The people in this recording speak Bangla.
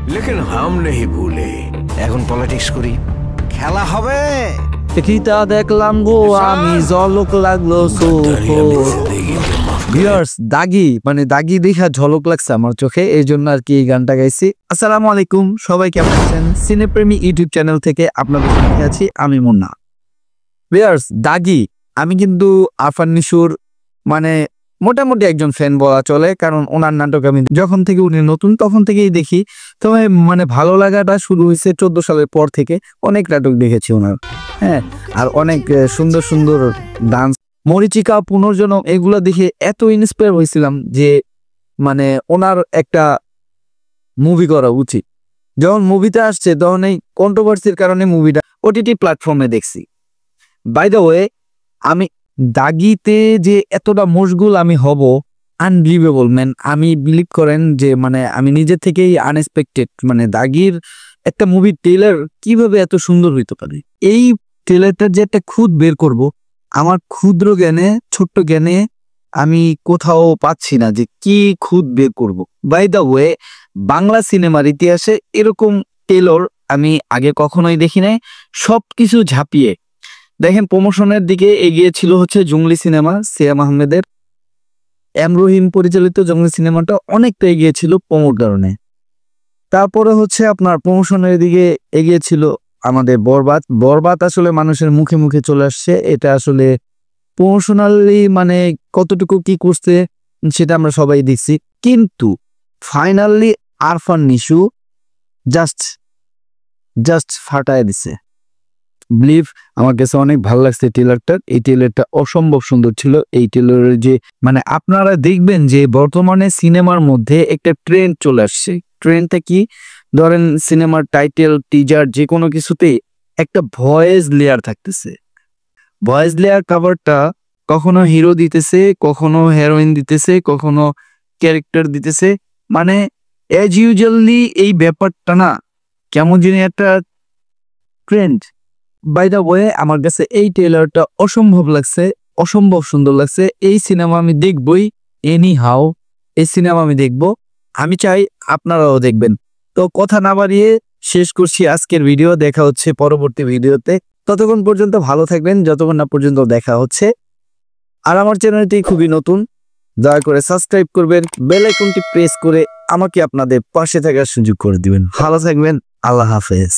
लेकिन हम नहीं भूले এখন পলিটিক্স করি খেলা হবে চিঠিটা দেখলাম গো আমি ঝলক লাগলো ভিউয়ার্স দাগি মানে দাগি দেখা ঝলক লাগছে আমার চোখে এই জন্য আর কি এই গানটা গাইছি। আসসালামু আলাইকুম, সবাই কেমন আছেন? সিনেপ্রেমী ইউটিউব চ্যানেল থেকে আপনাদের সাথে আছি আমি মুন্না। ভিউয়ার্স দাগি আমি কিন্তু আরফান নিশুর মানে মোটামুটি একজন ফ্যান বলা চলে, কারণ ওনার নাটক আমি যখন থেকে উনি নতুন তখন থেকেই দেখি। তবে মানে ভালো লাগাটা শুরু হয়েছে 14 সালের পর থেকে। অনেক নাটক দেখেছি ওনার, হ্যাঁ, আর অনেক সুন্দর সুন্দর ডান্স, মরিচিকা, পুনর্জন্ম এগুলো দেখে এত ইন্সপায়ার হয়েছিলাম যে মানে ওনার একটা মুভি করা উচিত। যখন মুভিতে আসছে তখন এই কন্ট্রোভার্সির কারণে মুভিটা ওটিটি প্ল্যাটফর্মে দেখছি। বাই দ্য ওয়ে আমি দাগিতে যে এতটা মশগুল আমি হব আনবিলিভেবল ম্যান, আমি বিলিভ করেন যে মানে আমি নিজে থেকেই আনএক্সপেক্টেড, মানে দাগির একটা মুভির ট্রেলার কিভাবে এত সুন্দর হইতে পারে। এই ট্রেলারটার যে একটা খুদ বের করব, আমার ক্ষুদ্র জ্ঞানে ছোট্ট জ্ঞানে আমি কোথাও পাচ্ছি না যে কি খুদ বের করব। বাই দ্য ওয়ে বাংলা সিনেমার ইতিহাসে এরকম ট্রেলার আমি আগে কখনোই দেখি নাই। সবকিছু ঝাঁপিয়ে দেখেন প্রমোশনের দিকে এগিয়ে ছিল হচ্ছে জঙ্গলি সিনেমা, সিয়াম আহমেদের এম রহিম পরিচালিত জঙ্গলি সিনেমাটা অনেকটা এগিয়ে ছিল প্রমোর কারণে। তারপরে হচ্ছে আপনার প্রমোশনের দিকে এগিয়ে ছিল আমাদের বরবাদ। বরবাদ আসলে মানুষের মুখে মুখে চলে আসছে, এটা আসলে প্রমোশনালি মানে কতটুকু কি করছে সেটা আমরা সবাই দেখছি। কিন্তু ফাইনালি আরফান নিশু জাস্ট ফাটায় দিছে। বিলিভ আমার কাছে অনেক ভালো লাগছে ট্রেলারটা। এই ট্রেলারটা অসম্ভব সুন্দর ছিল। এই ট্রেলারের যে মানে আপনারা দেখবেন যে বর্তমানে সিনেমার মধ্যে একটা ট্রেন্ড চলে আসছে। ট্রেন্ডটা কি? ধরেন সিনেমার টাইটেল, টিজার যে কোনো কিছুতে একটা ভয়েস লেয়ার থাকতেছে। ভয়েস লেয়ার কভারটা কখনো হিরো দিতেছে, কখনো হেরোইন দিতেছে, কখনো ক্যারেক্টার দিতেছে, মানে অ্যাজ ইউজুয়ালি এই ব্যাপারটা না কেমন জানি একটা ট্রেন্ড। বাই দ্য ওয়ে আমার কাছে এই ট্রেলারটা অসম্ভব লাগছে, অসম্ভব সুন্দর লাগছে। এই সিনেমা আমি দেখবই, এনি হাউ এই সিনেমা আমি দেখব। আমি চাই আপনারাও দেখবেন। তো কথা না বাড়িয়ে শেষ করছি আজকের ভিডিও। দেখা হচ্ছে পরবর্তী ভিডিওতে। ততক্ষণ পর্যন্ত ভালো থাকবেন, যতক্ষণ না পর্যন্ত দেখা হচ্ছে। আর আমার চ্যানেলটি খুবই নতুন, দয়া করে সাবস্ক্রাইব করবেন, বেল আইকনটি প্রেস করে আমাকে আপনাদের পাশে থাকার সুযোগ করে দিবেন। ভালো থাকবেন, আল্লাহ হাফেজ।